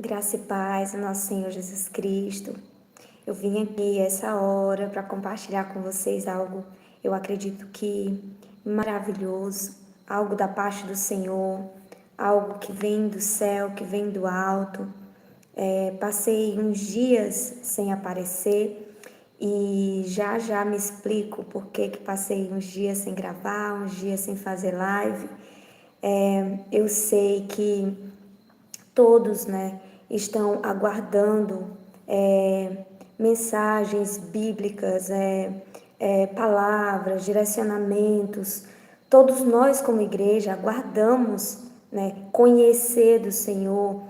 Graça e paz ao nosso Senhor Jesus Cristo. Eu vim aqui essa hora para compartilhar com vocês algo, eu acredito que maravilhoso, algo da parte do Senhor, algo que vem do céu, que vem do alto. Passei uns dias sem aparecer e já me explico por que passei uns dias sem gravar, uns dias sem fazer live. Eu sei que todos, estão aguardando mensagens bíblicas, palavras, direcionamentos. Todos nós, como igreja, aguardamos, conhecer do Senhor,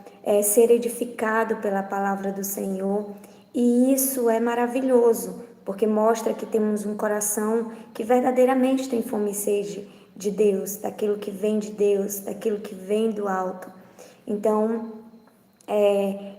ser edificado pela palavra do Senhor. E isso é maravilhoso, porque mostra que temos um coração que verdadeiramente tem fome e sede de Deus, daquilo que vem de Deus, daquilo que vem do alto. Então,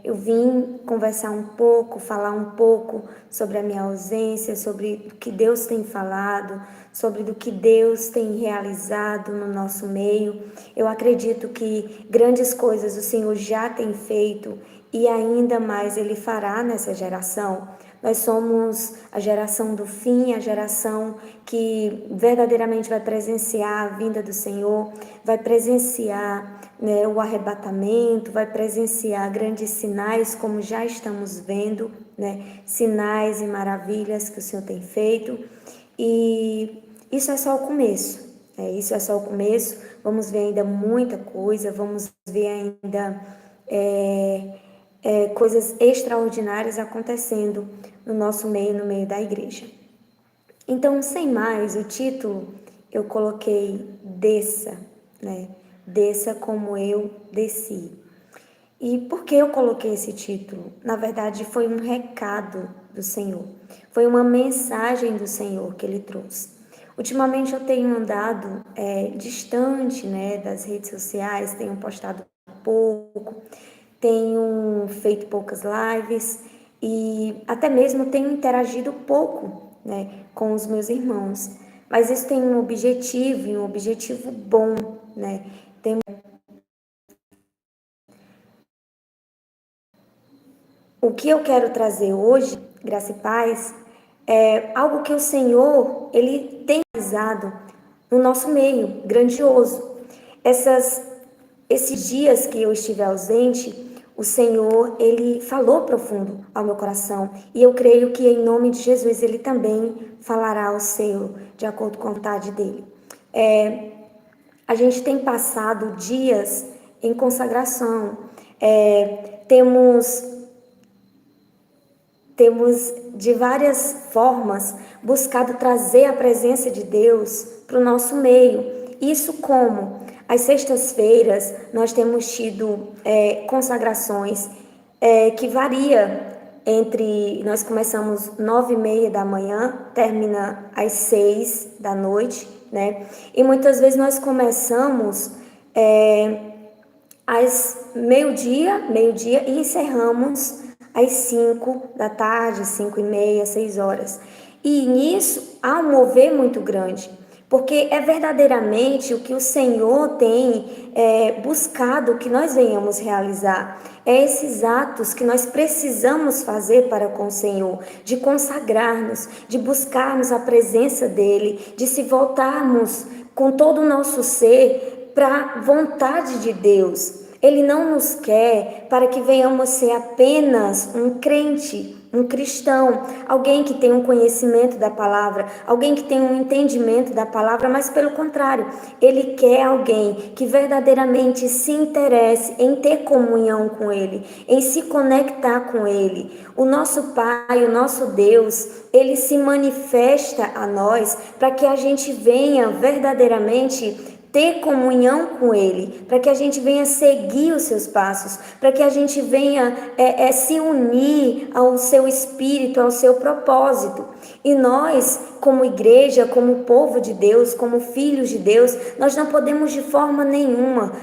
eu vim conversar um pouco, falar um pouco sobre a minha ausência, sobre o que Deus tem falado, sobre o que Deus tem realizado no nosso meio. Eu acredito que grandes coisas o Senhor já tem feito e ainda mais Ele fará nessa geração. Nós somos a geração do fim, a geração que verdadeiramente vai presenciar a vinda do Senhor, vai presenciar o arrebatamento, vai presenciar grandes sinais, como já estamos vendo, sinais e maravilhas que o Senhor tem feito. E isso é só o começo, isso é só o começo. Vamos ver ainda muita coisa, vamos ver ainda coisas extraordinárias acontecendo no nosso meio, no meio da igreja. Então, sem mais, o título eu coloquei Desça, Desça como eu desci. E por que eu coloquei esse título? Na verdade, foi um recado do Senhor. Foi uma mensagem do Senhor que Ele trouxe. Ultimamente eu tenho andado distante, das redes sociais, tenho postado pouco, tenho feito poucas lives e até mesmo tenho interagido pouco, com os meus irmãos. Mas isso tem um objetivo, e um objetivo bom, O que eu quero trazer hoje, graça e paz, é algo que o Senhor, Ele tem realizado no nosso meio, grandioso. Esses dias que eu estive ausente, o Senhor, Ele falou profundo ao meu coração. E eu creio que em nome de Jesus, Ele também falará ao seu, de acordo com a vontade dEle. A gente tem passado dias em consagração. Temos de várias formas buscado trazer a presença de Deus para o nosso meio. Isso como? Às sextas-feiras nós temos tido consagrações que varia entre, nós começamos 9h30 da manhã, termina às 6 da noite, E muitas vezes nós começamos às meio-dia e encerramos às 5 da tarde, 5h30, 6 horas. E nisso há um mover muito grande, porque é verdadeiramente o que o Senhor tem buscado que nós venhamos realizar. É esses atos que nós precisamos fazer para com o Senhor, de consagrar-nos, de buscarmos a presença dEle, de se voltarmos com todo o nosso ser para a vontade de Deus. Ele não nos quer para que venhamos ser apenas um crente, um cristão, alguém que tem um conhecimento da palavra, alguém que tem um entendimento da palavra, mas pelo contrário, Ele quer alguém que verdadeiramente se interesse em ter comunhão com Ele, em se conectar com Ele. O nosso Pai, o nosso Deus, Ele se manifesta a nós para que a gente venha verdadeiramente ter comunhão com Ele, para que a gente venha seguir os seus passos, para que a gente venha se unir ao seu espírito, ao seu propósito. E nós, como igreja, como povo de Deus, como filhos de Deus, nós não podemos de forma nenhuma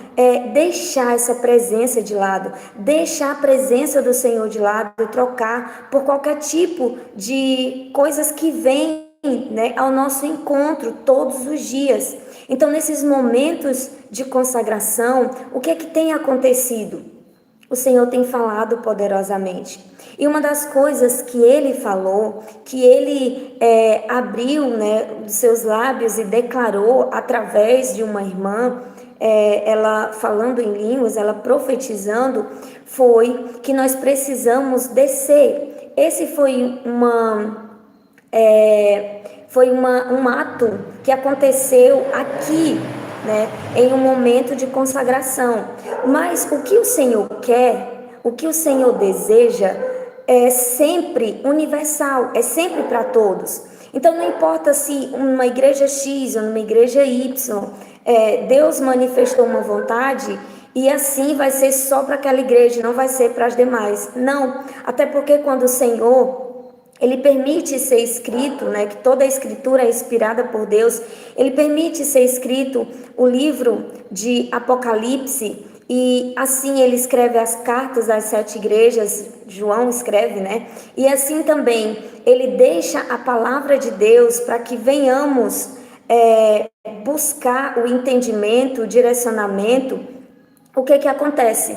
deixar essa presença de lado, deixar a presença do Senhor de lado, trocar por qualquer tipo de coisas que vêm ao nosso encontro todos os dias. Então, nesses momentos de consagração, o que é que tem acontecido? o Senhor tem falado poderosamente. E uma das coisas que ele falou, que ele abriu, né, os seus lábios e declarou através de uma irmã, ela falando em línguas, ela profetizando, foi que nós precisamos descer. Esse foi um ato que aconteceu aqui, né, em um momento de consagração. Mas o que o Senhor quer, o que o Senhor deseja, é sempre universal, é sempre para todos. Então não importa se uma igreja X ou uma igreja Y, Deus manifestou uma vontade e assim vai ser só para aquela igreja, não vai ser para as demais. Não, até porque quando o Senhor ele permite ser escrito, né, que toda a escritura é inspirada por Deus, ele permite ser escrito o livro de Apocalipse, e assim ele escreve as cartas às 7 igrejas, João escreve, né? E assim também ele deixa a palavra de Deus para que venhamos buscar o entendimento, o direcionamento. O que acontece?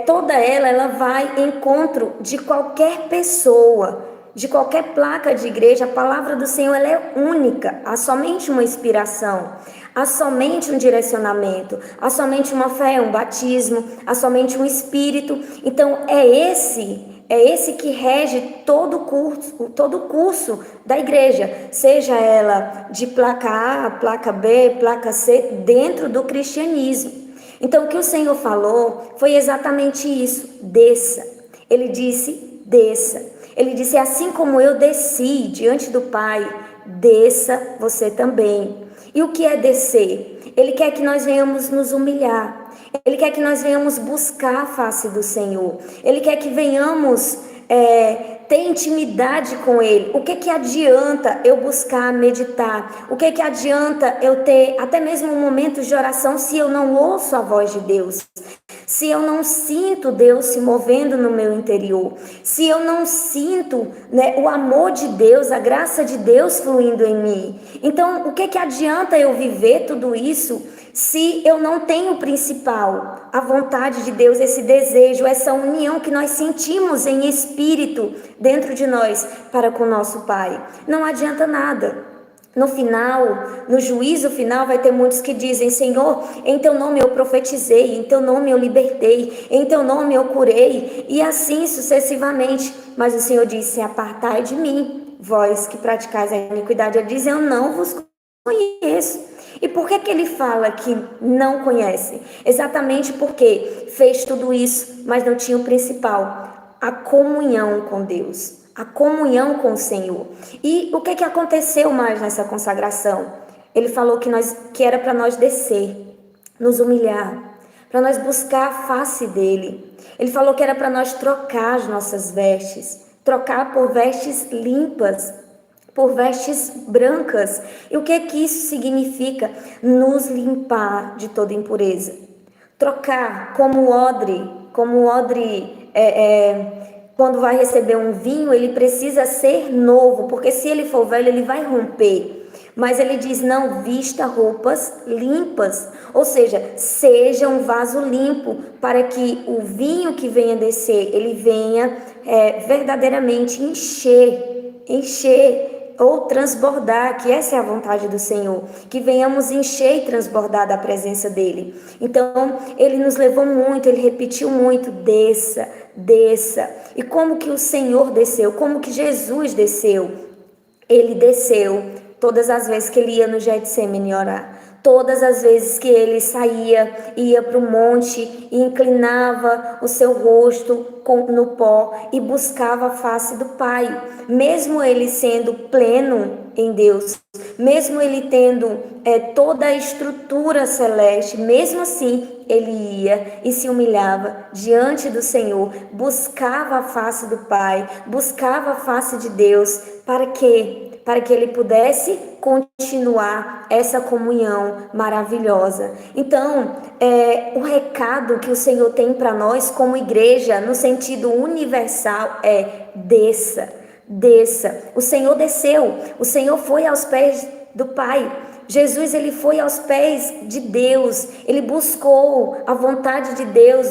Toda ela vai em encontro de qualquer pessoa, de qualquer placa de igreja. A palavra do Senhor ela é única, há somente uma inspiração, há somente um direcionamento, há somente uma fé, um batismo, há somente um espírito. Então é esse que rege todo o curso da igreja, seja ela de placa A, placa B, placa C, dentro do cristianismo. Então o que o Senhor falou foi exatamente isso: desça. Ele disse: desça. Ele disse: assim como eu desci diante do Pai, desça você também. E o que é descer? Ele quer que nós venhamos nos humilhar. Ele quer que nós venhamos buscar a face do Senhor. Ele quer que venhamos ter intimidade com Ele. O que adianta eu buscar meditar? O que adianta eu ter até mesmo um momento de oração se eu não ouço a voz de Deus? Se eu não sinto Deus se movendo no meu interior, se eu não sinto, né, o amor de Deus, a graça de Deus fluindo em mim. Então, o que adianta eu viver tudo isso se eu não tenho o principal, a vontade de Deus, esse desejo, essa união que nós sentimos em espírito dentro de nós para com o nosso Pai? Não adianta nada. No final, no juízo final, vai ter muitos que dizem: Senhor, em teu nome eu profetizei, em teu nome eu libertei, em teu nome eu curei, e assim sucessivamente. Mas o Senhor disse: apartai de mim, vós que praticais a iniquidade. Ele diz: eu não vos conheço. E por que ele fala que não conhece? Exatamente porque fez tudo isso, mas não tinha o principal, a comunhão com Deus. A comunhão com o Senhor. E o que aconteceu mais nessa consagração? Ele falou que era para nós descer, nos humilhar, para nós buscar a face dele. Ele falou que era para nós trocar as nossas vestes, trocar por vestes limpas, por vestes brancas. E o que isso significa? Nos limpar de toda impureza. Trocar como o odre quando vai receber um vinho, ele precisa ser novo, porque se ele for velho, ele vai romper. Mas ele diz: não, vista roupas limpas, ou seja, seja um vaso limpo, para que o vinho que venha descer, ele venha verdadeiramente encher ou transbordar, que essa é a vontade do Senhor, que venhamos encher e transbordar da presença dele. Então, ele nos levou muito, ele repetiu muito: desça, desça. E como que o Senhor desceu? Como que Jesus desceu? Ele desceu todas as vezes que ele ia no Getsemane orar. Todas as vezes que ele ia para o monte e inclinava o seu rosto no pó e buscava a face do Pai. Mesmo ele sendo pleno em Deus, mesmo ele tendo toda a estrutura celeste, mesmo assim ele ia e se humilhava diante do Senhor, buscava a face do Pai, buscava a face de Deus. Para quê? Para que ele pudesse continuar essa comunhão maravilhosa. Então, o recado que o Senhor tem para nós como igreja, no sentido universal, é: desça, desça. O Senhor desceu, o Senhor foi aos pés do Pai. Jesus, ele foi aos pés de Deus, ele buscou a vontade de Deus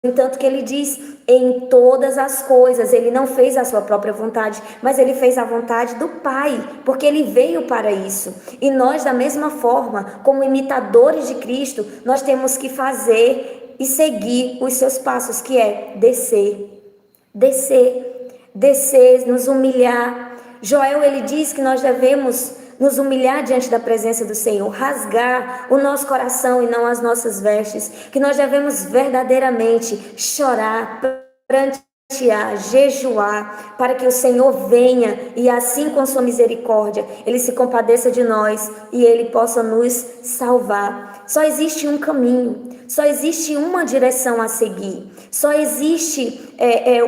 entanto que ele diz, em todas as coisas, ele não fez a sua própria vontade, mas ele fez a vontade do Pai, porque ele veio para isso. E nós, da mesma forma, como imitadores de Cristo, nós temos que fazer e seguir os seus passos, que é descer, nos humilhar. Joel, ele diz que nós devemos nos humilhar diante da presença do Senhor, rasgar o nosso coração e não as nossas vestes, que nós devemos verdadeiramente chorar, prantear, jejuar, para que o Senhor venha e assim com sua misericórdia, Ele se compadeça de nós e Ele possa nos salvar. Só existe um caminho, só existe uma direção a seguir, só existe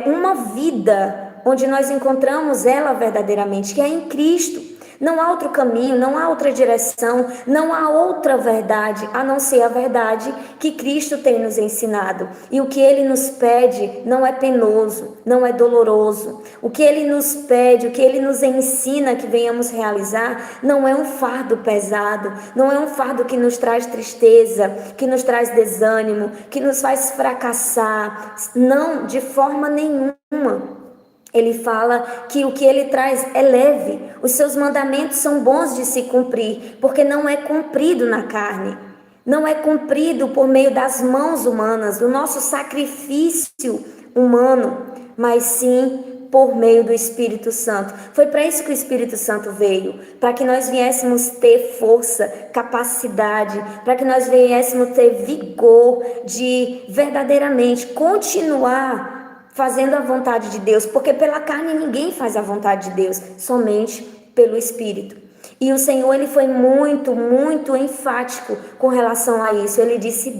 uma vida onde nós encontramos ela verdadeiramente, que é em Cristo. Não há outro caminho, não há outra direção, não há outra verdade, a não ser a verdade que Cristo tem nos ensinado. E o que Ele nos pede não é penoso, não é doloroso. O que Ele nos pede, o que Ele nos ensina que venhamos realizar, não é um fardo pesado, não é um fardo que nos traz tristeza, que nos traz desânimo, que nos faz fracassar. Não, de forma nenhuma. Ele fala que o que ele traz é leve, os seus mandamentos são bons de se cumprir, porque não é cumprido na carne, não é cumprido por meio das mãos humanas, do nosso sacrifício humano, mas sim por meio do Espírito Santo. Foi para isso que o Espírito Santo veio, para que nós viéssemos ter força, capacidade, para que nós viéssemos ter vigor de verdadeiramente continuar fazendo a vontade de Deus, porque pela carne ninguém faz a vontade de Deus, somente pelo Espírito. E o Senhor, ele foi muito, muito enfático com relação a isso. Ele disse: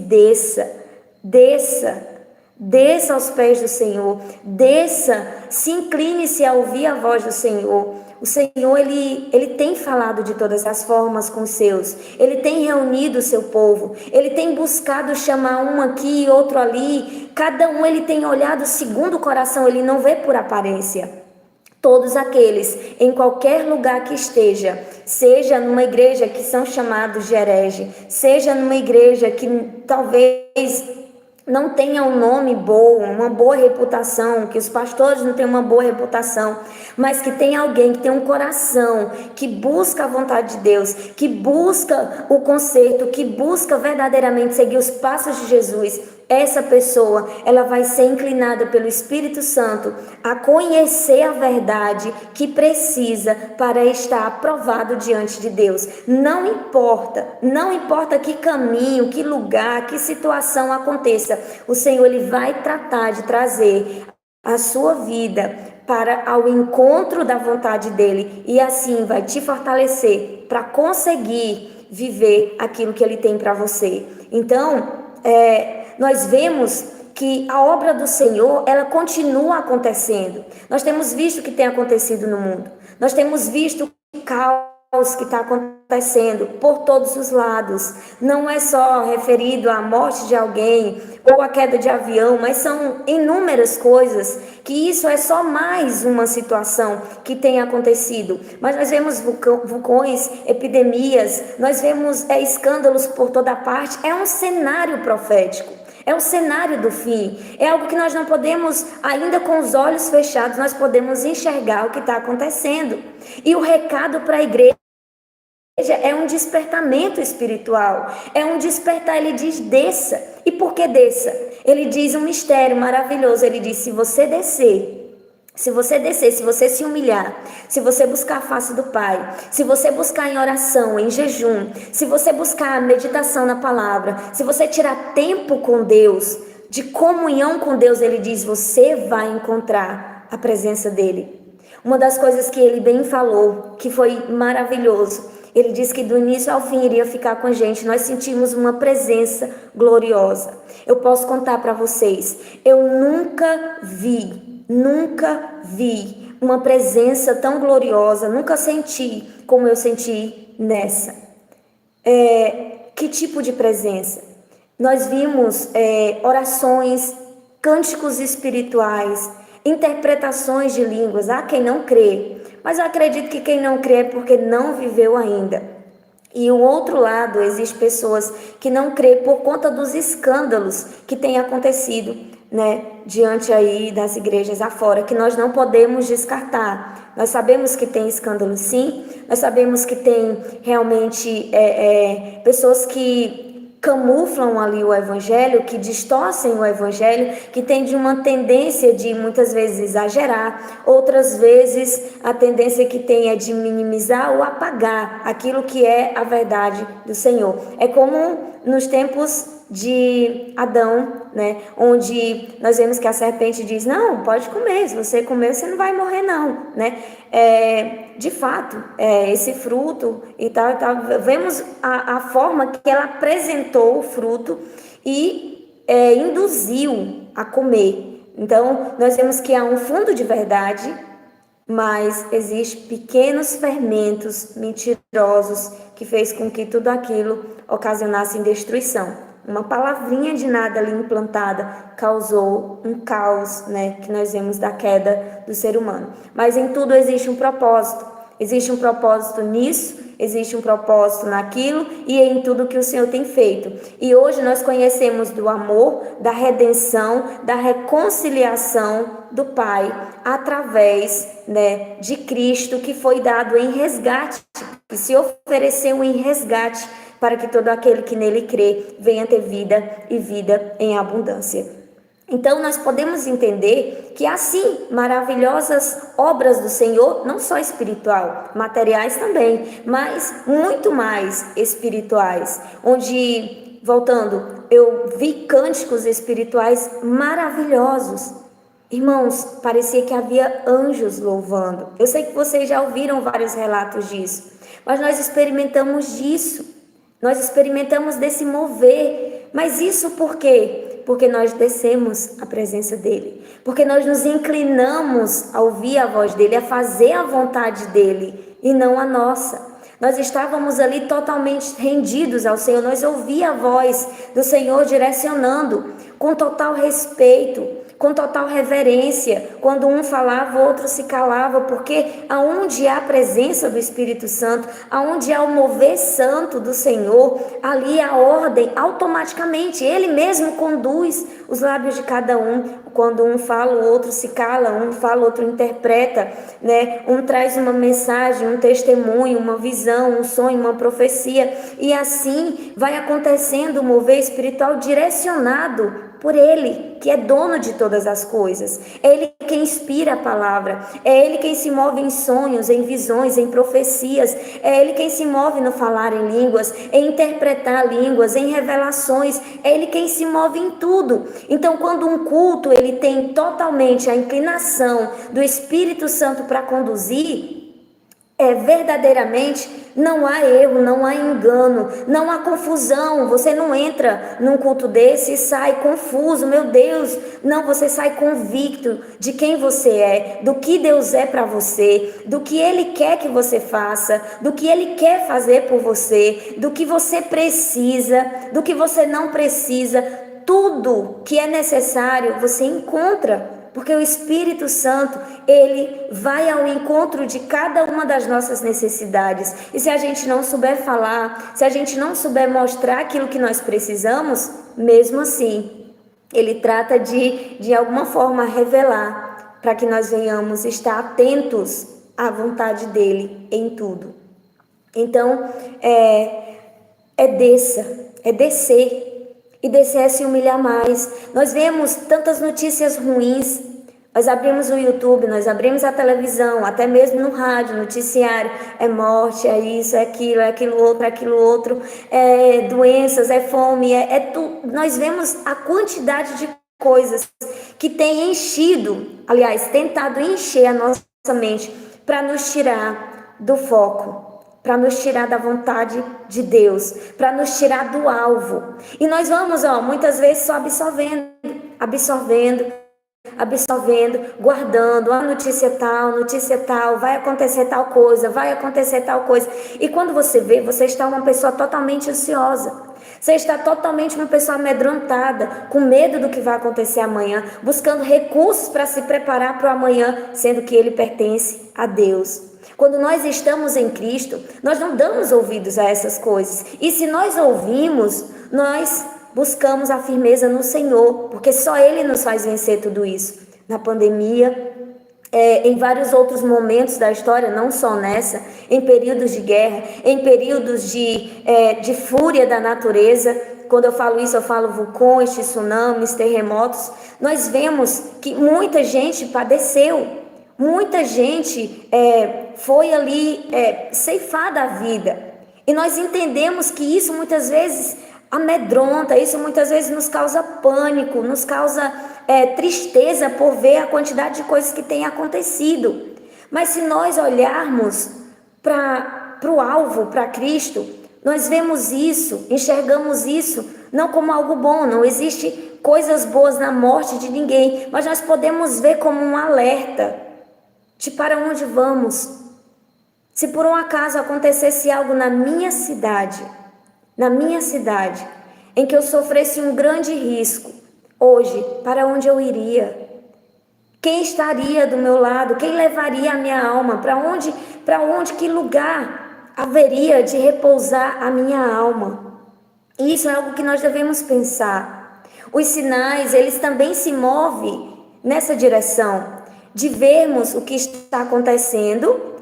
desça aos pés do Senhor, se incline-se a ouvir a voz do Senhor. O Senhor, ele tem falado de todas as formas com os seus, ele tem reunido o seu povo, ele tem buscado chamar um aqui e outro ali, cada um ele tem olhado segundo o coração, ele não vê por aparência. Todos aqueles, em qualquer lugar que esteja, seja numa igreja que são chamados de herege, seja numa igreja que talvez não tenha um nome bom, uma boa reputação, que os pastores não tenham uma boa reputação, mas que tem alguém que tem um coração, que busca a vontade de Deus, que busca o conserto, que busca verdadeiramente seguir os passos de Jesus. Essa pessoa, ela vai ser inclinada pelo Espírito Santo a conhecer a verdade que precisa para estar aprovado diante de Deus. Não importa que caminho, que lugar, que situação aconteça, o Senhor, ele vai tratar de trazer a sua vida para ao encontro da vontade dele e assim vai te fortalecer para conseguir viver aquilo que ele tem para você. Então, nós vemos que a obra do Senhor, ela continua acontecendo. Nós temos visto o que tem acontecido no mundo. Nós temos visto o caos que está acontecendo por todos os lados. Não é só referido à morte de alguém ou à queda de avião, mas são inúmeras coisas que isso é só mais uma situação que tem acontecido. Mas nós vemos vulcões, epidemias, nós vemos escândalos por toda parte. É um cenário profético. É o cenário do fim, é algo que nós não podemos, ainda com os olhos fechados, nós podemos enxergar o que está acontecendo. E o recado para a igreja é um despertamento espiritual, é um despertar. Ele diz: desça. E por que desça? Ele diz um mistério maravilhoso, ele diz: se você descer, se você se humilhar, se você buscar a face do Pai, se você buscar em oração, em jejum, se você buscar a meditação na palavra, se você tirar tempo com Deus, de comunhão com Deus, ele diz, você vai encontrar a presença dele. Uma das coisas que ele bem falou, que foi maravilhoso, ele disse que do início ao fim iria ficar com a gente. Nós sentimos uma presença gloriosa. Eu posso contar para vocês, eu nunca vi uma presença tão gloriosa, nunca senti como eu senti nessa. Que tipo de presença? Nós vimos orações, cânticos espirituais, interpretações de línguas. Há quem não crê, mas eu acredito que quem não crê é porque não viveu ainda. E o outro lado, existem pessoas que não crê por conta dos escândalos que têm acontecido. né, diante aí das igrejas afora, que nós não podemos descartar. Nós sabemos que tem escândalo, sim. Nós sabemos que tem realmente pessoas que camuflam ali o evangelho, que distorcem o evangelho, que tem de uma tendência de muitas vezes exagerar, outras vezes a tendência que tem é de minimizar ou apagar aquilo que é a verdade do Senhor. É como nos tempos de Adão, né, onde nós vemos que a serpente diz: não, pode comer, se você comer você não vai morrer não, né? De fato, esse fruto e tal, vemos a forma que ela apresentou o fruto e induziu a comer. Então nós vemos que há um fundo de verdade, mas existem pequenos fermentos mentirosos que fez com que tudo aquilo ocasionasse destruição. Uma palavrinha de nada ali implantada causou um caos, né, que nós vemos da queda do ser humano. Mas em tudo existe um propósito. Existe um propósito nisso, existe um propósito naquilo e em tudo que o Senhor tem feito. E hoje nós conhecemos do amor, da redenção, da reconciliação do Pai através, né, de Cristo, que foi dado em resgate, que se ofereceu em resgate para que todo aquele que nele crê venha ter vida e vida em abundância. Então nós podemos entender que há sim maravilhosas obras do Senhor, não só espiritual, materiais também, mas muito mais espirituais, onde, voltando, eu vi cânticos espirituais maravilhosos. Irmãos, parecia que havia anjos louvando. Eu sei que vocês já ouviram vários relatos disso, mas nós experimentamos disso. Nós experimentamos desse mover, mas isso por quê? Porque nós descemos a presença dele, porque nós nos inclinamos a ouvir a voz dele, a fazer a vontade dele e não a nossa. Nós estávamos ali totalmente rendidos ao Senhor, nós ouvíamos a voz do Senhor direcionando com total respeito, com total reverência. Quando um falava, o outro se calava, porque aonde há a presença do Espírito Santo, aonde há o mover santo do Senhor, ali a ordem automaticamente, ele mesmo conduz os lábios de cada um. Quando um fala, o outro se cala, um fala, o outro interpreta, né? Um traz uma mensagem, um testemunho, uma visão, um sonho, uma profecia, e assim vai acontecendo o mover espiritual direcionado por ele, que é dono de todas as coisas. É ele quem inspira a palavra, é ele quem se move em sonhos, em visões, em profecias, é ele quem se move no falar em línguas, em interpretar línguas, em revelações, é ele quem se move em tudo. Então, quando um culto ele tem totalmente a inclinação do Espírito Santo para conduzir, verdadeiramente não há erro, não há engano, não há confusão. Você não entra num culto desse e sai confuso, meu Deus. Não, você sai convicto de quem você é, do que Deus é para você, do que Ele quer que você faça, do que Ele quer fazer por você, do que você precisa, do que você não precisa. Tudo que é necessário você encontra. Porque o Espírito Santo, ele vai ao encontro de cada uma das nossas necessidades. E se a gente não souber falar, se a gente não souber mostrar aquilo que nós precisamos, mesmo assim, ele trata de alguma forma revelar, para que nós venhamos estar atentos à vontade dele em tudo. Então, descer. E descer é se humilhar mais. Nós vemos tantas notícias ruins. Nós abrimos o YouTube, nós abrimos a televisão, até mesmo no rádio, noticiário. É morte, é isso, é aquilo outro. É doenças, é fome, tudo. Nós vemos a quantidade de coisas que tem enchido, aliás, tentado encher a nossa mente para nos tirar do foco, para nos tirar da vontade de Deus, para nos tirar do alvo. E nós vamos, muitas vezes só absorvendo, guardando, a notícia tal, vai acontecer tal coisa. E quando você vê, você está uma pessoa totalmente ansiosa. Você está totalmente uma pessoa amedrontada, com medo do que vai acontecer amanhã, buscando recursos para se preparar para o amanhã, sendo que ele pertence a Deus. Quando nós estamos em Cristo, nós não damos ouvidos a essas coisas. E se nós ouvimos, nós buscamos a firmeza no Senhor, porque só Ele nos faz vencer tudo isso. Na pandemia, em vários outros momentos da história, não só nessa, em períodos de guerra, em períodos de fúria da natureza. Quando eu falo isso, eu falo vulcões, tsunamis, terremotos. Nós vemos que muita gente padeceu, muita gente foi ali ceifada a vida. E nós entendemos que isso muitas vezes amedronta, isso muitas vezes nos causa pânico, nos causa tristeza por ver a quantidade de coisas que tem acontecido. Mas se nós olharmos para o alvo, para Cristo, nós vemos isso, enxergamos isso, não como algo bom. Não existe coisas boas na morte de ninguém, mas nós podemos ver como um alerta de para onde vamos. Se por um acaso acontecesse algo na minha cidade, em que eu sofresse um grande risco, hoje, para onde eu iria? Quem estaria do meu lado? Quem levaria a minha alma? Para onde, que lugar haveria de repousar a minha alma? E isso é algo que nós devemos pensar. Os sinais, eles também se movem nessa direção, de vermos o que está acontecendo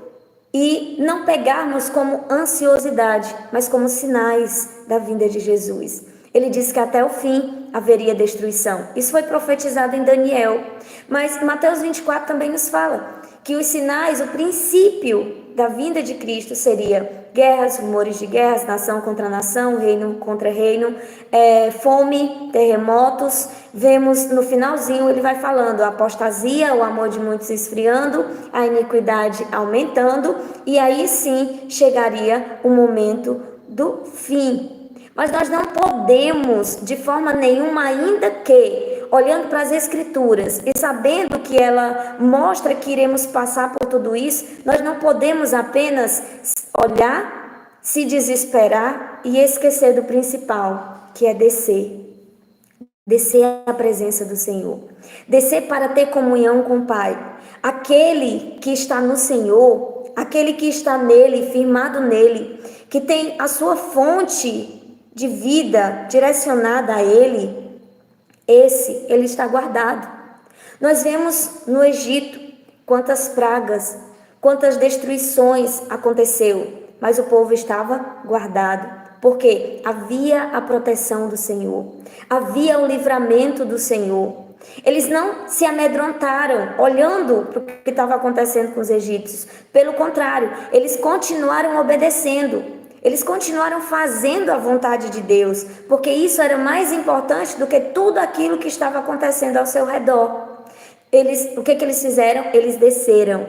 e não pegarmos como ansiosidade, mas como sinais da vinda de Jesus. Ele disse que até o fim haveria destruição. Isso foi profetizado em Daniel. Mas Mateus 24 também nos fala que os sinais, o princípio da vinda de Cristo seria guerras, rumores de guerras, nação contra nação, reino contra reino, fome, terremotos. Vemos no finalzinho, ele vai falando a apostasia, o amor de muitos esfriando, a iniquidade aumentando, e aí sim chegaria o momento do fim. Mas nós não podemos, de forma nenhuma, ainda que, olhando para as Escrituras e sabendo que ela mostra que iremos passar por tudo isso, nós não podemos apenas olhar, se desesperar e esquecer do principal, que é descer. Descer à presença do Senhor. Descer para ter comunhão com o Pai. Aquele que está no Senhor, aquele que está nele, firmado nele, que tem a sua fonte de vida direcionada a ele, ele está guardado. Nós vemos no Egito quantas pragas, quantas destruições aconteceu, mas o povo estava guardado, porque havia a proteção do Senhor, havia o livramento do Senhor. Eles não se amedrontaram olhando para o que estava acontecendo com os egípcios, pelo contrário, eles continuaram obedecendo. Eles continuaram fazendo a vontade de Deus, porque isso era mais importante do que tudo aquilo que estava acontecendo ao seu redor. O que eles fizeram? Eles desceram.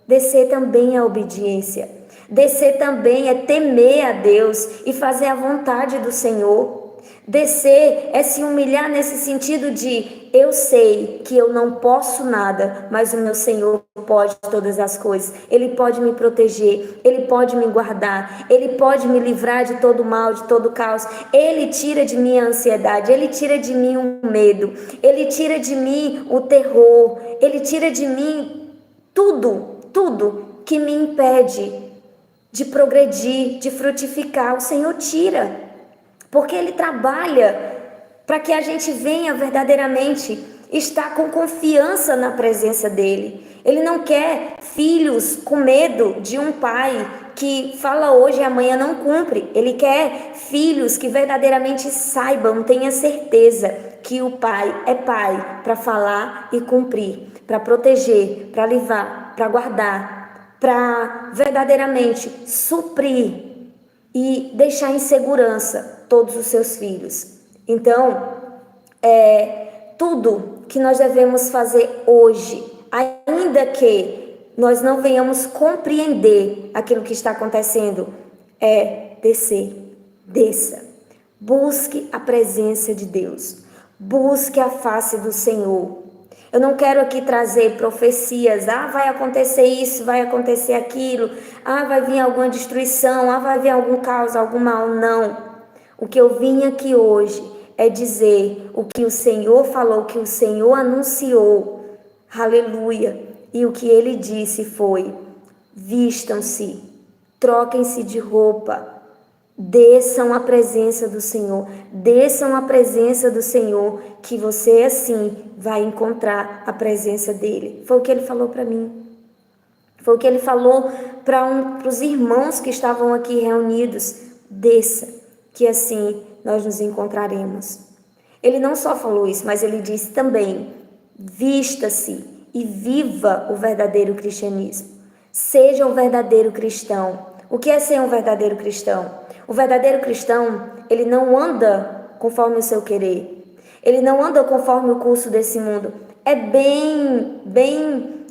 Descer também é obediência. Descer também é temer a Deus e fazer a vontade do Senhor. Descer é se humilhar nesse sentido de eu sei que eu não posso nada, mas o meu Senhor pode todas as coisas. Ele pode me proteger, Ele pode me guardar, Ele pode me livrar de todo mal, de todo caos. Ele tira de mim a ansiedade, Ele tira de mim o medo, Ele tira de mim o terror, Ele tira de mim tudo que me impede de progredir, de frutificar. O Senhor tira. Porque Ele trabalha para que a gente venha verdadeiramente estar com confiança na presença dEle. Ele não quer filhos com medo de um pai que fala hoje e amanhã não cumpre. Ele quer filhos que verdadeiramente saibam, tenham certeza que o pai é pai para falar e cumprir, para proteger, para livrar, para guardar, para verdadeiramente suprir e deixar em segurança todos os seus filhos. Então, tudo que nós devemos fazer hoje, ainda que nós não venhamos compreender aquilo que está acontecendo, é descer. Desça. Busque a presença de Deus. Busque a face do Senhor. Eu não quero aqui trazer profecias, vai acontecer isso, vai acontecer aquilo, vai vir alguma destruição, vai vir algum caos, algum mal. Não. O que eu vim aqui hoje é dizer o que o Senhor falou, o que o Senhor anunciou. Aleluia. E o que Ele disse foi: vistam-se, troquem-se de roupa, Desçam a presença do Senhor, desçam a presença do Senhor, que você assim vai encontrar a presença dele. Foi o que ele falou para mim. Foi o que ele falou para os irmãos que estavam aqui reunidos. Desça, que assim nós nos encontraremos. Ele não só falou isso, mas ele disse também: vista-se e viva o verdadeiro cristianismo. Seja um verdadeiro cristão. O que é ser um verdadeiro cristão? O verdadeiro cristão, ele não anda conforme o seu querer. Ele não anda conforme o curso desse mundo. É bem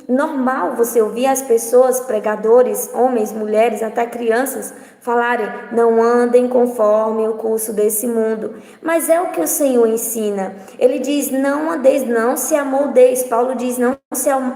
normal você ouvir as pessoas, pregadores, homens, mulheres, até crianças, falarem: não andem conforme o curso desse mundo. Mas é o que o Senhor ensina. Ele diz: não andeis, não se amoldeis. Paulo diz: não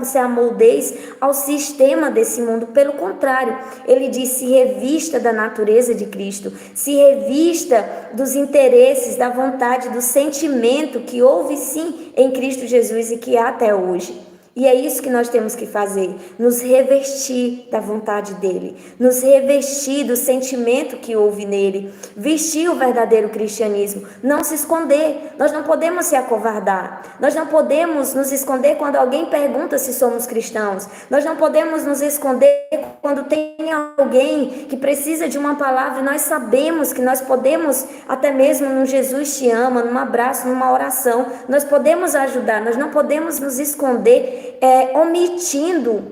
se amoldeis ao sistema desse mundo. Pelo contrário, ele diz: se revista da natureza de Cristo, se revista dos interesses, da vontade, do sentimento que houve sim em Cristo Jesus e que há até hoje. E é isso que nós temos que fazer, nos revestir da vontade dele, nos revestir do sentimento que houve nele, vestir o verdadeiro cristianismo, não se esconder. Nós não podemos se acovardar, nós não podemos nos esconder quando alguém pergunta se somos cristãos, nós não podemos nos esconder quando tem alguém que precisa de uma palavra e nós sabemos que nós podemos, até mesmo num Jesus te ama, num abraço, numa oração, nós podemos ajudar, nós não podemos nos esconder omitindo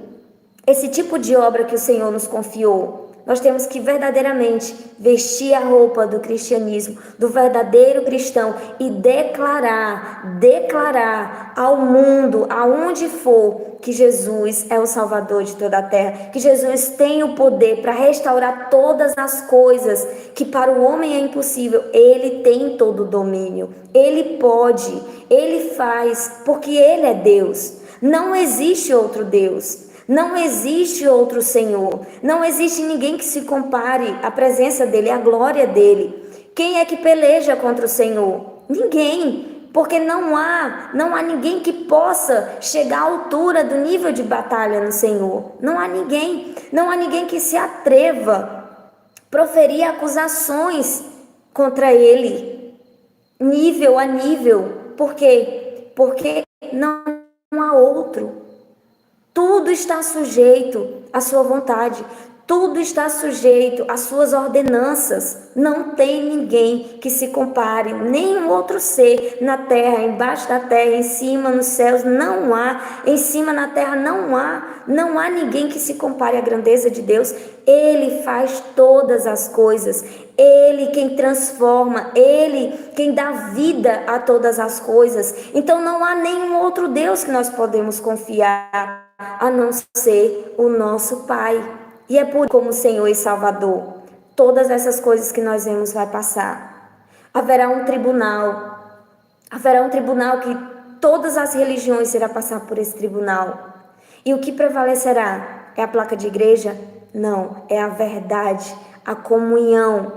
esse tipo de obra que o Senhor nos confiou. Nós temos que verdadeiramente vestir a roupa do cristianismo, do verdadeiro cristão, e declarar ao mundo, aonde for, que Jesus é o Salvador de toda a terra, que Jesus tem o poder para restaurar todas as coisas que para o homem é impossível. Ele tem todo o domínio, ele pode, ele faz, porque ele é Deus. Não existe outro Deus, não existe outro Senhor, não existe ninguém que se compare à presença dele, à glória dele. Quem é que peleja contra o Senhor? Ninguém, porque não há ninguém que possa chegar à altura do nível de batalha no Senhor. Não há ninguém que se atreva a proferir acusações contra ele, nível a nível. Por quê? Porque não há outro. Tudo está sujeito à sua vontade, tudo está sujeito às suas ordenanças. Não tem ninguém que se compare, nenhum outro ser na terra, embaixo da terra, em cima, nos céus, não há, em cima na terra não há ninguém que se compare à grandeza de Deus. Ele faz todas as coisas, ele quem transforma, ele quem dá vida a todas as coisas. Então não há nenhum outro Deus que nós podemos confiar, a não ser o nosso Pai. E é por como Senhor e Salvador, todas essas coisas que nós vemos vai passar. Haverá um tribunal que todas as religiões irão passar por esse tribunal. E o que prevalecerá? É a placa de igreja? Não, é a verdade, a comunhão,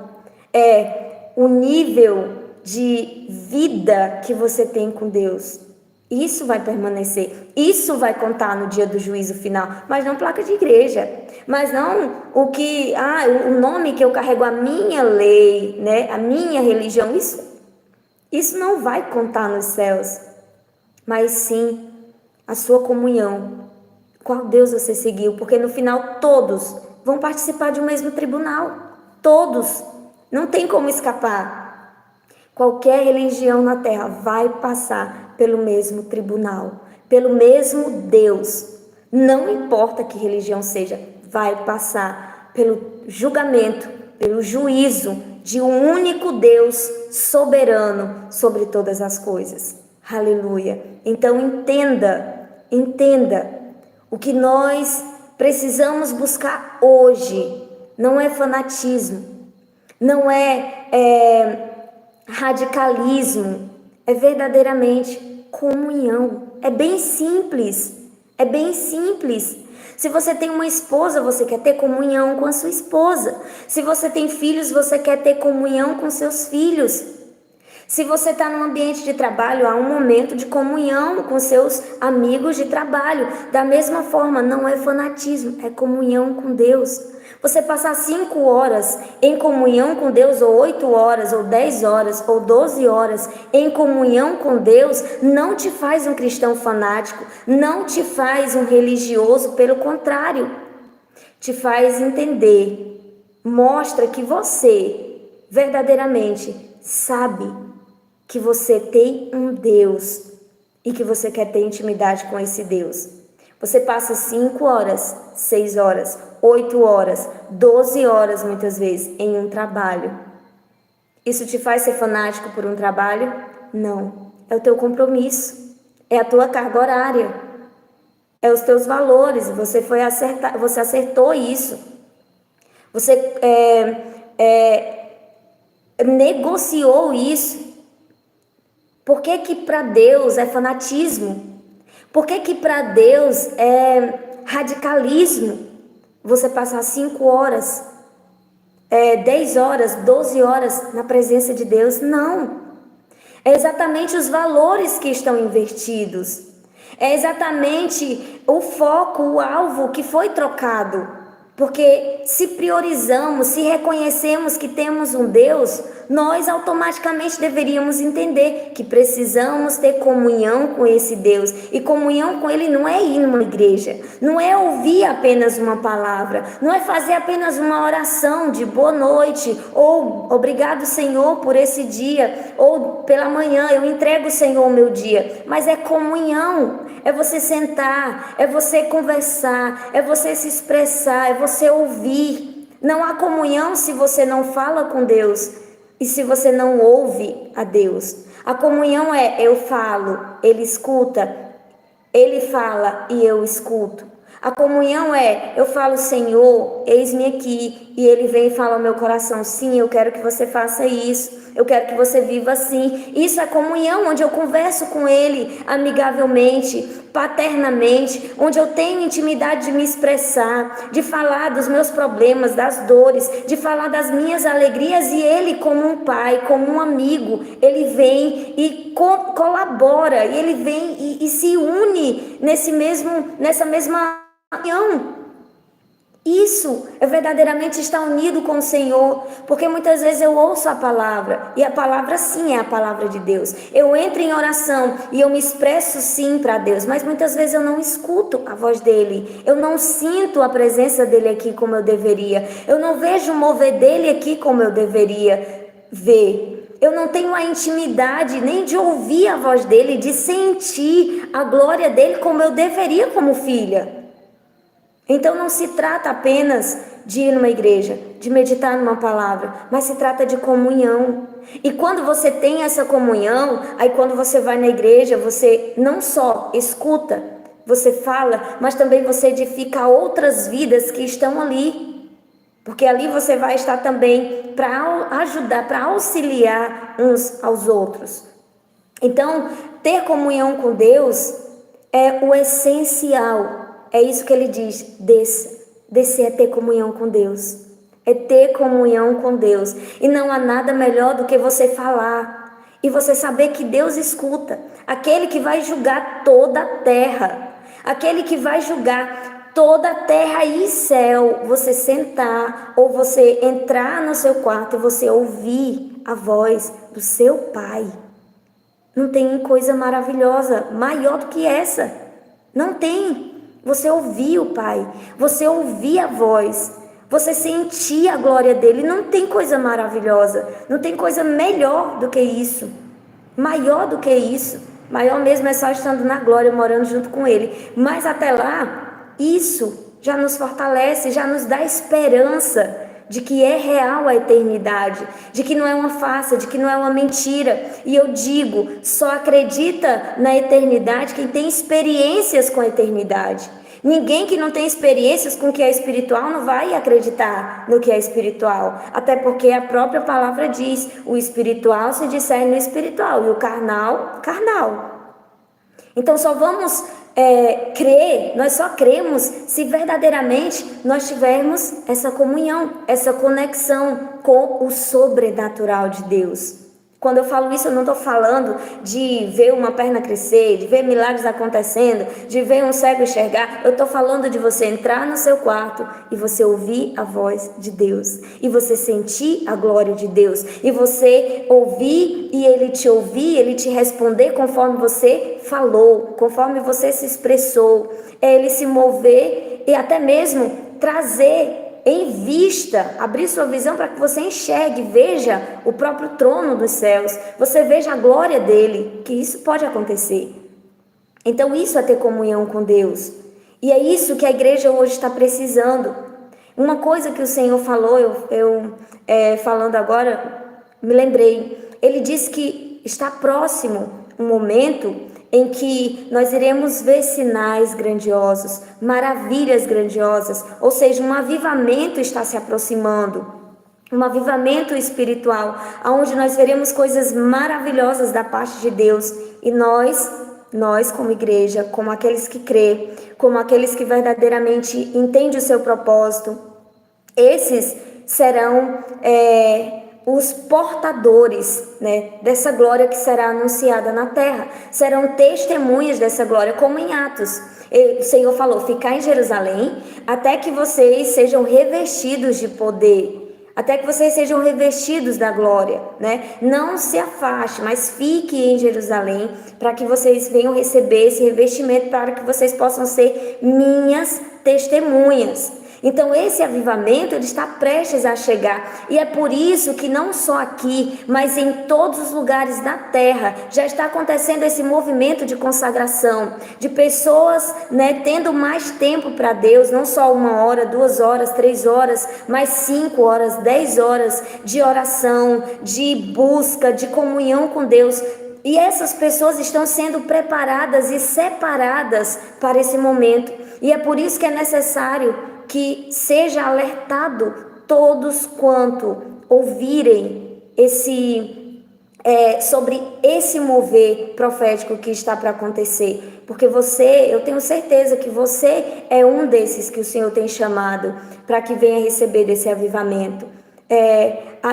é o nível de vida que você tem com Deus. Isso vai permanecer, isso vai contar no dia do juízo final, mas não placa de igreja, mas não o nome que eu carrego, a minha lei, né, a minha religião, isso não vai contar nos céus, mas sim a sua comunhão, qual Deus você seguiu, porque no final todos vão participar de um mesmo tribunal, todos, não tem como escapar. Qualquer religião na terra vai passar pelo mesmo tribunal, pelo mesmo Deus. Não importa que religião seja, vai passar pelo julgamento, pelo juízo de um único Deus soberano sobre todas as coisas. Aleluia. Então entenda, o que nós precisamos buscar hoje não é fanatismo, não é radicalismo, é verdadeiramente comunhão. É bem simples. Se você tem uma esposa, você quer ter comunhão com a sua esposa. Se você tem filhos, você quer ter comunhão com seus filhos. Se você está num ambiente de trabalho, há um momento de comunhão com seus amigos de trabalho. Da mesma forma, não é fanatismo, é comunhão com Deus. Você passar 5 horas em comunhão com Deus, ou 8 horas, ou 10 horas, ou 12 horas em comunhão com Deus, não te faz um cristão fanático, não te faz um religioso, pelo contrário, te faz entender, mostra que você verdadeiramente sabe que você tem um Deus e que você quer ter intimidade com esse Deus. Você passa 5 horas, 6 horas, 8 horas, 12 horas muitas vezes em um trabalho. Isso te faz ser fanático por um trabalho? Não. É o teu compromisso, é a tua carga horária, é os teus valores. Você acertou isso. Você negociou isso. Por que que para Deus é fanatismo? Por que que para Deus é radicalismo? Você passar 5 horas, 10 horas, 12 horas na presença de Deus? Não. É exatamente os valores que estão invertidos. É exatamente o foco, o alvo que foi trocado. Porque se priorizamos, se reconhecemos que temos um Deus, nós automaticamente deveríamos entender que precisamos ter comunhão com esse Deus. E comunhão com Ele não é ir numa igreja, não é ouvir apenas uma palavra, não é fazer apenas uma oração de boa noite, ou obrigado Senhor por esse dia, ou pela manhã eu entrego Senhor o meu dia, mas é comunhão. É você sentar, é você conversar, é você se expressar, é você ouvir. Não há comunhão se você não fala com Deus e se você não ouve a Deus. A comunhão é eu falo, Ele escuta, Ele fala e eu escuto. A comunhão é eu falo, Senhor, eis-me aqui, e Ele vem e fala ao meu coração, sim, eu quero que você faça isso, eu quero que você viva assim. Isso é comunhão, onde eu converso com Ele amigavelmente, paternamente, onde eu tenho intimidade de me expressar, de falar dos meus problemas, das dores, de falar das minhas alegrias, e Ele, como um pai, como um amigo, Ele vem e colabora, e Ele vem e se une nessa mesma união. Isso é verdadeiramente estar unido com o Senhor, porque muitas vezes eu ouço a palavra, e a palavra sim é a palavra de Deus. Eu entro em oração e eu me expresso sim para Deus, mas muitas vezes eu não escuto a voz dele, eu não sinto a presença dele aqui como eu deveria, eu não vejo o mover dele aqui como eu deveria ver. Eu não tenho a intimidade nem de ouvir a voz dele, de sentir a glória dele como eu deveria como filha. Então não se trata apenas de ir numa igreja, de meditar numa palavra, mas se trata de comunhão. E quando você tem essa comunhão, aí quando você vai na igreja, você não só escuta, você fala, mas também você edifica outras vidas que estão ali. Porque ali você vai estar também para ajudar, para auxiliar uns aos outros. Então, ter comunhão com Deus é o essencial. É isso que ele diz, desça. Descer é ter comunhão com Deus. É ter comunhão com Deus. E não há nada melhor do que você falar. E você saber que Deus escuta. Aquele que vai julgar toda a terra. Aquele que vai julgar toda a terra e céu. Você sentar ou você entrar no seu quarto e você ouvir a voz do seu Pai. Não tem coisa maravilhosa, maior do que essa. Não tem. Você ouvir o Pai, você ouvir a voz, você sentir a glória dele. Não tem coisa maravilhosa, não tem coisa melhor do que isso, maior do que isso. Maior mesmo é só estando na glória, morando junto com ele. Mas até lá, isso já nos fortalece, já nos dá esperança de que é real a eternidade, de que não é uma farsa, de que não é uma mentira. E eu digo, só acredita na eternidade quem tem experiências com a eternidade. Ninguém que não tem experiências com o que é espiritual não vai acreditar no que é espiritual. Até porque a própria palavra diz, o espiritual se discerne no espiritual e o carnal, carnal. Então só vamos crer, nós só cremos se verdadeiramente nós tivermos essa comunhão, essa conexão com o sobrenatural de Deus. Quando eu falo isso, eu não estou falando de ver uma perna crescer, de ver milagres acontecendo, de ver um cego enxergar. Eu estou falando de você entrar no seu quarto e você ouvir a voz de Deus. E você sentir a glória de Deus. E você ouvir e Ele te ouvir, Ele te responder conforme você falou, conforme você se expressou. É Ele se mover e até mesmo trazer em vista, abrir sua visão para que você enxergue, veja o próprio trono dos céus, você veja a glória dele, que isso pode acontecer. Então isso é ter comunhão com Deus, e é isso que a igreja hoje está precisando. Uma coisa que o Senhor falou, falando agora, me lembrei, ele disse que está próximo um momento em que nós iremos ver sinais grandiosos, maravilhas grandiosas, ou seja, um avivamento está se aproximando, um avivamento espiritual, onde nós veremos coisas maravilhosas da parte de Deus, e nós como igreja, como aqueles que crê, como aqueles que verdadeiramente entendem o seu propósito, esses serão os portadores, né, dessa glória que será anunciada na terra, serão testemunhas dessa glória, como em Atos. O Senhor falou, ficar em Jerusalém, até que vocês sejam revestidos de poder, até que vocês sejam revestidos da glória, né? Não se afaste, mas fique em Jerusalém, para que vocês venham receber esse revestimento, para que vocês possam ser minhas testemunhas. Então esse avivamento ele está prestes a chegar, e é por isso que não só aqui, mas em todos os lugares da terra já está acontecendo esse movimento de consagração, de pessoas, né, tendo mais tempo para Deus, não só 1 hora, 2 horas, 3 horas, mas 5 horas, 10 horas de oração, de busca, de comunhão com Deus. E essas pessoas estão sendo preparadas e separadas para esse momento, e é por isso que é necessário que seja alertado todos quanto ouvirem sobre esse mover profético que está para acontecer, porque eu tenho certeza que você é um desses que o Senhor tem chamado para que venha receber desse avivamento,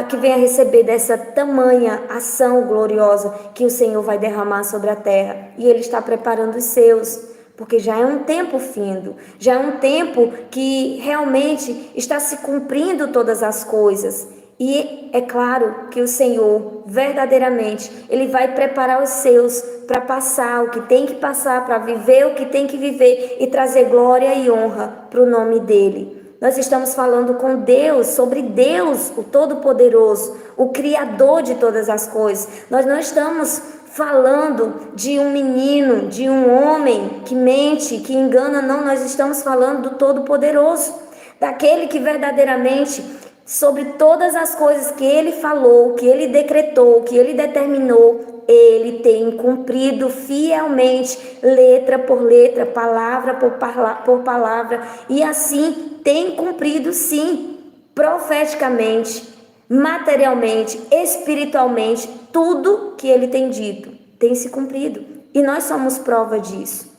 que venha receber dessa tamanha ação gloriosa que o Senhor vai derramar sobre a terra, e Ele está preparando os seus. Porque já é um tempo findo, já é um tempo que realmente está se cumprindo todas as coisas. E é claro que o Senhor, verdadeiramente, Ele vai preparar os seus para passar o que tem que passar, para viver o que tem que viver e trazer glória e honra para o nome dEle. Nós estamos falando com Deus, sobre Deus, o Todo-Poderoso, o Criador de todas as coisas. Nós não estamos falando de um menino, de um homem que mente, que engana, não, nós estamos falando do Todo-Poderoso, daquele que verdadeiramente, sobre todas as coisas que Ele falou, que Ele decretou, que Ele determinou, Ele tem cumprido fielmente, letra por letra, palavra por palavra, e assim tem cumprido sim, profeticamente, materialmente, espiritualmente, tudo que Ele tem dito tem se cumprido, e nós somos prova disso.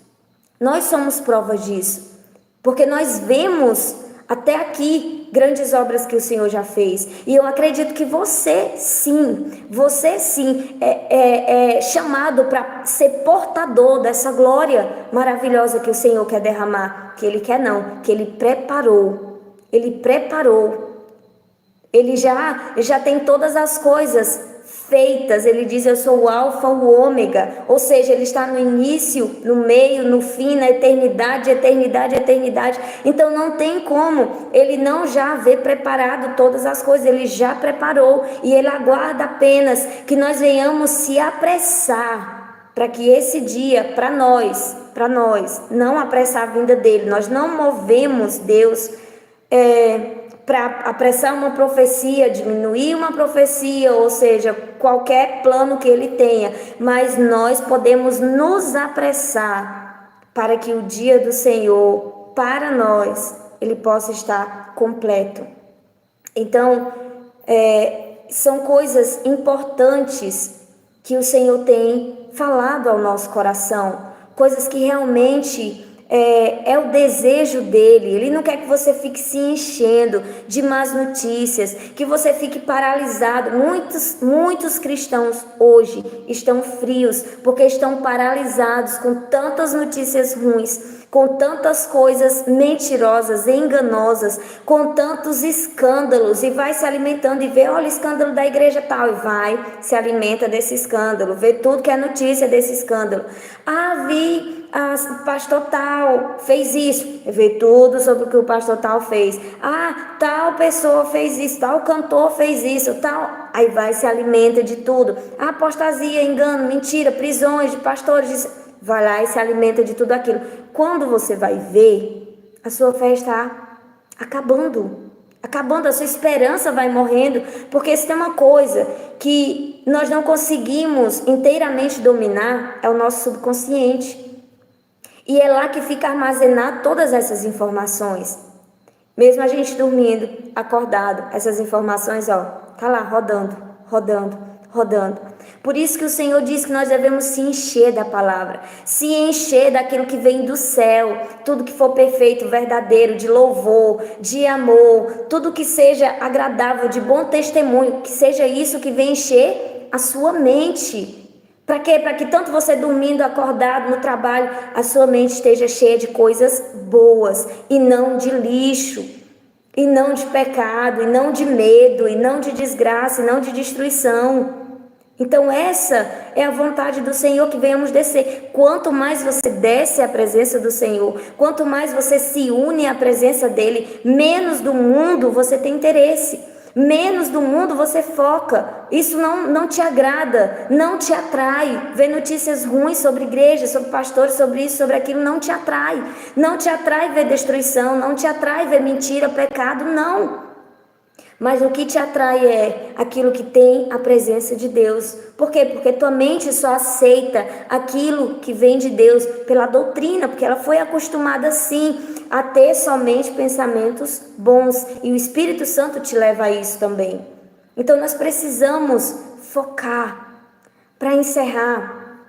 Nós somos prova disso, porque nós vemos até aqui grandes obras que o Senhor já fez, e eu acredito que você sim é chamado para ser portador dessa glória maravilhosa que o Senhor quer derramar, que Ele quer não, que Ele preparou, Ele já tem todas as coisas feitas. Ele diz, eu sou o alfa, o ômega, ou seja, Ele está no início, no meio, no fim, na eternidade, eternidade. Então não tem como Ele não já haver preparado todas as coisas, Ele já preparou, e Ele aguarda apenas que nós venhamos se apressar, para que esse dia, para nós, não apressar a vinda dEle. Nós não movemos Deus para apressar uma profecia, diminuir uma profecia, ou seja, qualquer plano que Ele tenha, mas nós podemos nos apressar para que o dia do Senhor, para nós, Ele possa estar completo. Então, são coisas importantes que o Senhor tem falado ao nosso coração, coisas que realmente é o desejo dele. Ele não quer que você fique se enchendo de más notícias, que você fique paralisado. Muitos cristãos hoje estão frios porque estão paralisados com tantas notícias ruins, com tantas coisas mentirosas, enganosas, com tantos escândalos, e vai se alimentando e vê, olha, o escândalo da igreja tal, e vai, se alimenta desse escândalo, vê tudo que é notícia desse escândalo. Vi o pastor tal fez isso, vê tudo sobre o que o pastor tal fez. Tal pessoa fez isso, tal cantor fez isso, tal. Aí vai, se alimenta de tudo. Apostasia, engano, mentira, prisões de pastores. Vai lá e se alimenta de tudo aquilo. Quando você vai ver, a sua fé está acabando. A sua esperança vai morrendo, porque se tem uma coisa que nós não conseguimos inteiramente dominar, é o nosso subconsciente. E é lá que fica armazenado todas essas informações. Mesmo a gente dormindo, acordado, essas informações, tá lá rodando, rodando, rodando. Por isso que o Senhor diz que nós devemos se encher da palavra, se encher daquilo que vem do céu, tudo que for perfeito, verdadeiro, de louvor, de amor, tudo que seja agradável, de bom testemunho, que seja isso que vem encher a sua mente. Para quê? Para que tanto você dormindo, acordado, no trabalho, a sua mente esteja cheia de coisas boas e não de lixo, e não de pecado, e não de medo, e não de desgraça, e não de destruição. Então essa é a vontade do Senhor, que venhamos descer. Quanto mais você desce à presença do Senhor, quanto mais você se une à presença dele, menos do mundo você tem interesse, menos do mundo você foca. Isso não te agrada, não te atrai. Ver notícias ruins sobre igreja, sobre pastores, sobre isso, sobre aquilo, não te atrai. Não te atrai ver destruição, não te atrai ver mentira, pecado, não. Mas o que te atrai é aquilo que tem a presença de Deus. Por quê? Porque tua mente só aceita aquilo que vem de Deus pela doutrina, porque ela foi acostumada sim a ter somente pensamentos bons, e o Espírito Santo te leva a isso também. Então nós precisamos focar. Para encerrar,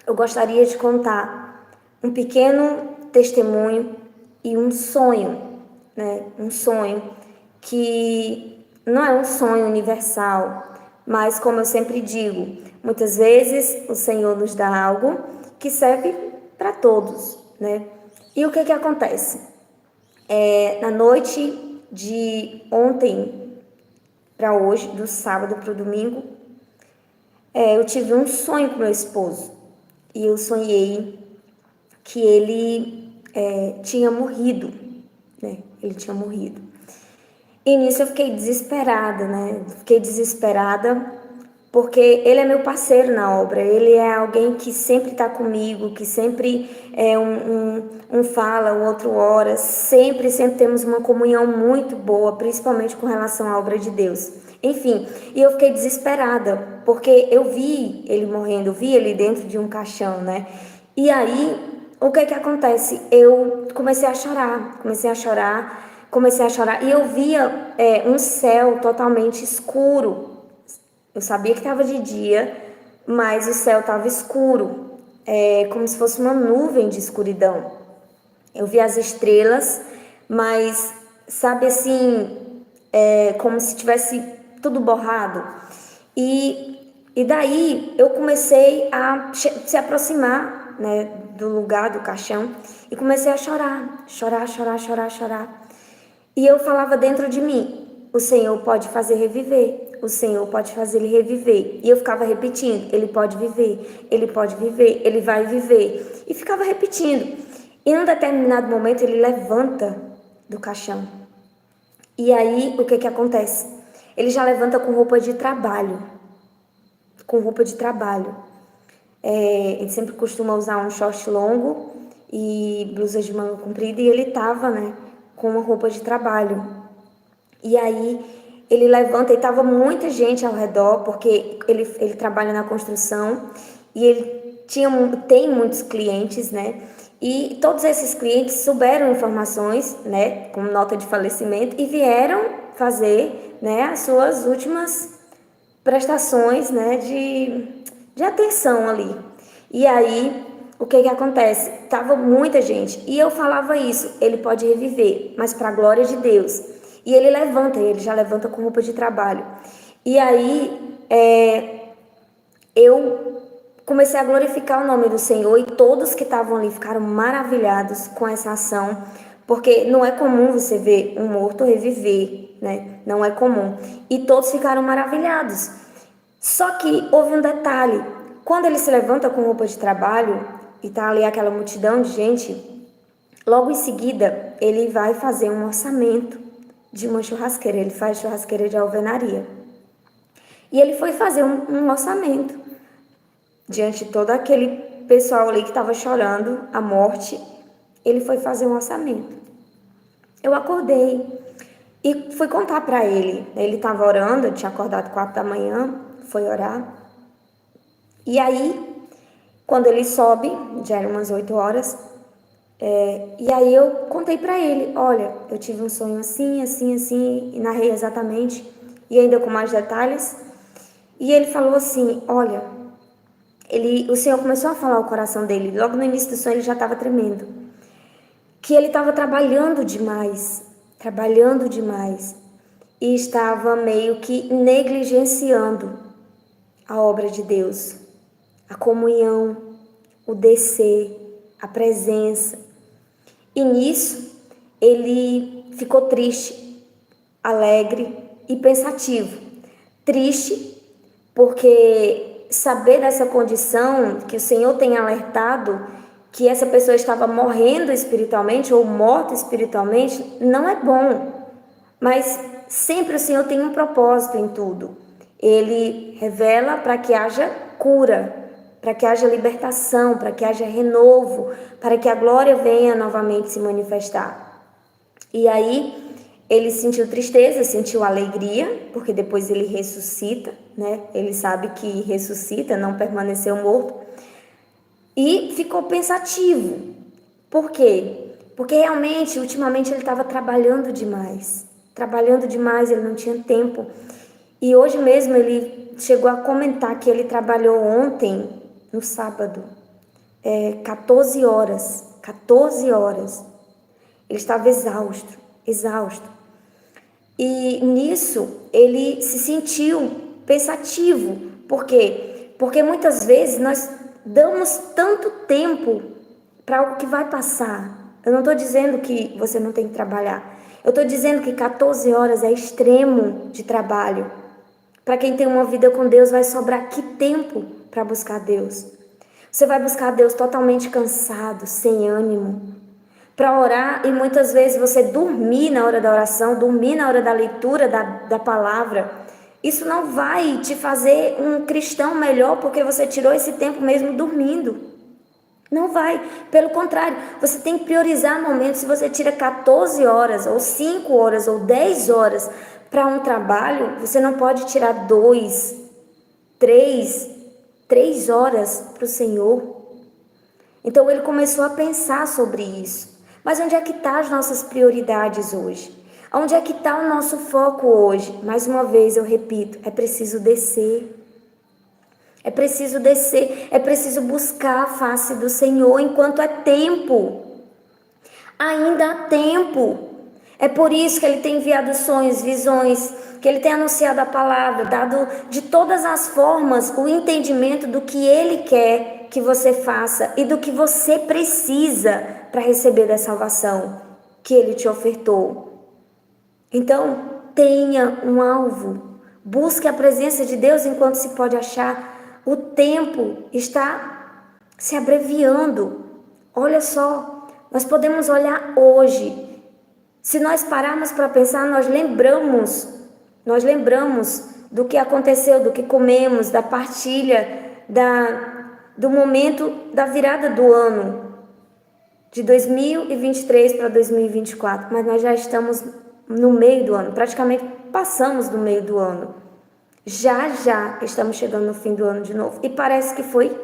eu gostaria de contar um pequeno testemunho e um sonho, né? Um sonho que não é um sonho universal, mas como eu sempre digo, muitas vezes o Senhor nos dá algo que serve para todos, né? E o que acontece? Na noite de ontem para hoje, do sábado para o domingo, eu tive um sonho com meu esposo, e eu sonhei que ele tinha morrido, né? Ele tinha morrido. E nisso eu fiquei desesperada, né? Fiquei desesperada porque ele é meu parceiro na obra. Ele é alguém que sempre está comigo, que sempre um fala, o outro ora. Sempre temos uma comunhão muito boa, principalmente com relação à obra de Deus. Enfim, e eu fiquei desesperada porque eu vi ele morrendo, eu vi ele dentro de um caixão, né? E aí, o que acontece? Eu comecei a chorar, e eu via um céu totalmente escuro. Eu sabia que estava de dia, mas o céu estava escuro, como se fosse uma nuvem de escuridão. Eu via as estrelas, mas sabe assim, como se tivesse tudo borrado. E daí eu comecei a se aproximar, né, do lugar do caixão, e comecei a chorar. E eu falava dentro de mim, o Senhor pode fazer reviver, o Senhor pode fazer ele reviver. E eu ficava repetindo, ele pode viver, ele vai viver. E ficava repetindo. E num determinado momento ele levanta do caixão. E aí o que acontece? Ele já levanta com roupa de trabalho. Ele sempre costuma usar um short longo e blusa de manga comprida, e ele estava, né, com uma roupa de trabalho. E aí ele levanta, e estava muita gente ao redor, porque ele trabalha na construção, e ele tem muitos clientes, né? E todos esses clientes souberam informações, né, como nota de falecimento, e vieram fazer, né, as suas últimas prestações, né, de atenção ali. E aí o que que acontece? Tava muita gente, e eu falava isso, ele pode reviver, mas para a glória de Deus. E ele levanta, ele já levanta com roupa de trabalho. E aí, eu comecei a glorificar o nome do Senhor, e todos que estavam ali ficaram maravilhados com essa ação, porque não é comum você ver um morto reviver, né? Não é comum. E todos ficaram maravilhados. Só que houve um detalhe. Quando ele se levanta com roupa de trabalho e tá ali aquela multidão de gente, logo em seguida ele vai fazer um orçamento de uma churrasqueira. Ele faz churrasqueira de alvenaria. E ele foi fazer um orçamento diante de todo aquele pessoal ali que estava chorando a morte. Ele foi fazer um orçamento. Eu acordei e fui contar para ele. Ele estava orando, eu tinha acordado 4 da manhã, foi orar. E aí, quando ele sobe, já eram umas 8 horas, e aí eu contei para ele, olha, eu tive um sonho assim, assim, assim, e narrei exatamente, e ainda com mais detalhes. E ele falou assim, olha, o Senhor começou a falar o coração dele, logo no início do sonho ele já estava tremendo, que ele estava trabalhando demais, e estava meio que negligenciando a obra de Deus, a comunhão, o descer, a presença. E nisso ele ficou triste, alegre e pensativo. Triste porque saber dessa condição, que o Senhor tem alertado, que essa pessoa estava morrendo espiritualmente ou morta espiritualmente, não é bom. Mas sempre o Senhor tem um propósito em tudo. Ele revela para que haja cura, para que haja libertação, para que haja renovo, para que a glória venha novamente se manifestar. E aí ele sentiu tristeza, sentiu alegria, porque depois ele ressuscita, né? Ele sabe que ressuscita, não permaneceu morto. E ficou pensativo. Por quê? Porque realmente, ultimamente, ele estava trabalhando demais, ele não tinha tempo. E hoje mesmo ele chegou a comentar que ele trabalhou ontem, no sábado, 14 horas. Ele estava exausto. E nisso ele se sentiu pensativo. Por quê? Porque muitas vezes nós damos tanto tempo para algo que vai passar. Eu não estou dizendo que você não tem que trabalhar. Eu estou dizendo que 14 horas é extremo de trabalho. Para quem tem uma vida com Deus, vai sobrar que tempo para buscar Deus? Você vai buscar Deus totalmente cansado, sem ânimo, para orar, e muitas vezes você dormir na hora da oração, dormir na hora da leitura da palavra. Isso não vai te fazer um cristão melhor porque você tirou esse tempo mesmo dormindo. Não vai. Pelo contrário, você tem que priorizar momentos. Se você tira 14 horas, ou 5 horas, ou 10 horas para um trabalho, você não pode tirar 2, 3 horas para o Senhor. Então ele começou a pensar sobre isso. Mas onde é que estão as nossas prioridades hoje? Onde é que está o nosso foco hoje? Mais uma vez eu repito, é preciso descer. É preciso buscar a face do Senhor enquanto é tempo. Ainda há tempo. É por isso que ele tem enviado sonhos, visões, que ele tem anunciado a palavra, dado de todas as formas o entendimento do que ele quer que você faça e do que você precisa para receber da salvação que ele te ofertou. Então, tenha um alvo. Busque a presença de Deus enquanto se pode achar. O tempo está se abreviando. Olha só, nós podemos olhar hoje. Se nós pararmos para pensar, nós lembramos do que aconteceu, do que comemos, da partilha, do momento da virada do ano, de 2023 para 2024. Mas nós já estamos no meio do ano, praticamente passamos do meio do ano. Já estamos chegando no fim do ano de novo. E parece que foi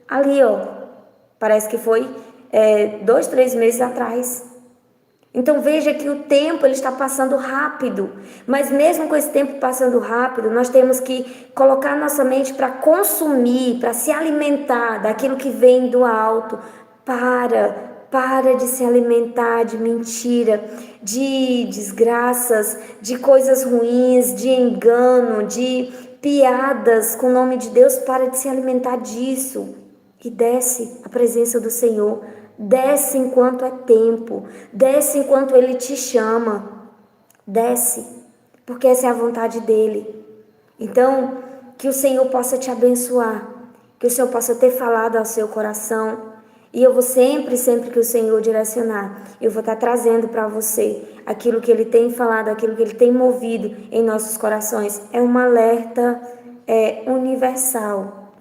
ali, ó. Parece que foi 2, 3 meses atrás. Então veja que o tempo ele está passando rápido, mas mesmo com esse tempo passando rápido, nós temos que colocar nossa mente para consumir, para se alimentar daquilo que vem do alto. Para de se alimentar de mentira, de desgraças, de coisas ruins, de engano, de piadas com o nome de Deus. Para de se alimentar disso e desce a presença do Senhor. Desce enquanto é tempo, desce enquanto Ele te chama, desce, porque essa é a vontade dEle. Então, que o Senhor possa te abençoar, que o Senhor possa ter falado ao seu coração, e eu vou sempre que o Senhor direcionar, eu vou estar trazendo para você aquilo que Ele tem falado, aquilo que Ele tem movido em nossos corações. É um alerta universal.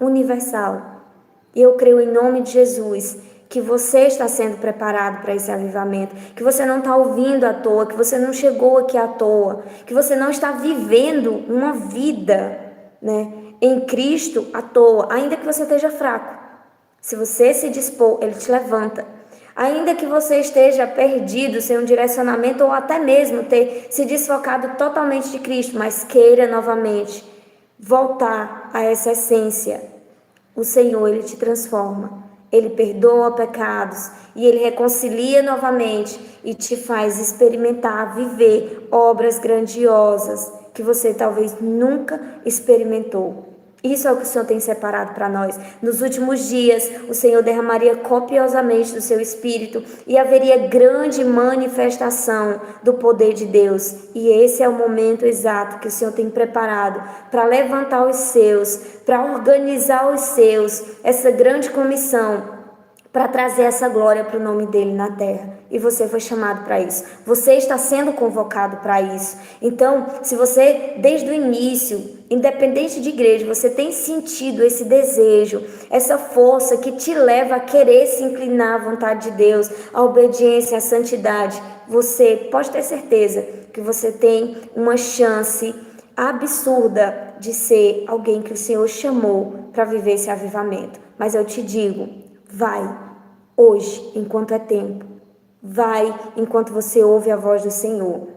E eu creio em nome de Jesus que você está sendo preparado para esse avivamento, que você não está ouvindo à toa, que você não chegou aqui à toa, que você não está vivendo uma vida, né, em Cristo à toa, ainda que você esteja fraco. Se você se dispor, Ele te levanta. Ainda que você esteja perdido, sem um direcionamento, ou até mesmo ter se desfocado totalmente de Cristo, mas queira novamente voltar a essa essência, o Senhor, Ele te transforma. Ele perdoa pecados e Ele reconcilia novamente e te faz experimentar, viver obras grandiosas que você talvez nunca experimentou. Isso é o que o Senhor tem separado para nós. Nos últimos dias, o Senhor derramaria copiosamente do seu Espírito e haveria grande manifestação do poder de Deus. E esse é o momento exato que o Senhor tem preparado para levantar os seus, para organizar os seus, essa grande comissão, para trazer essa glória para o nome dele na terra. E você foi chamado para isso. Você está sendo convocado para isso. Então, se você, desde o início, independente de igreja, você tem sentido esse desejo, essa força que te leva a querer se inclinar à vontade de Deus, à obediência, à santidade, você pode ter certeza que você tem uma chance absurda de ser alguém que o Senhor chamou para viver esse avivamento. Mas eu te digo, vai hoje, enquanto é tempo. Vai enquanto você ouve a voz do Senhor.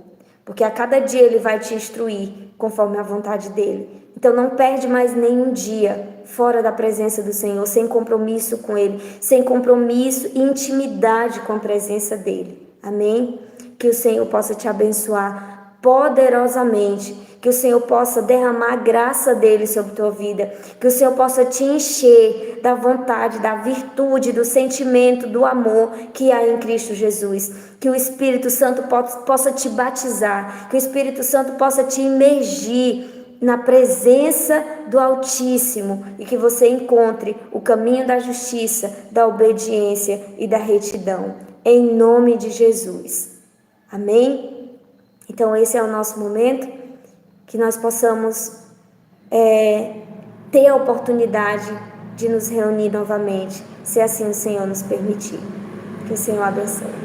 Porque a cada dia Ele vai te instruir conforme a vontade dEle. Então não perde mais nenhum dia fora da presença do Senhor, sem compromisso com Ele, sem compromisso e intimidade com a presença dEle. Amém? Que o Senhor possa te abençoar poderosamente, que o Senhor possa derramar a graça dele sobre a tua vida, que o Senhor possa te encher da vontade, da virtude, do sentimento, do amor que há em Cristo Jesus, que o Espírito Santo possa te batizar, que o Espírito Santo possa te imergir na presença do Altíssimo e que você encontre o caminho da justiça, da obediência e da retidão, em nome de Jesus. Amém? Então esse é o nosso momento, que nós possamos ter a oportunidade de nos reunir novamente, se assim o Senhor nos permitir. Que o Senhor abençoe.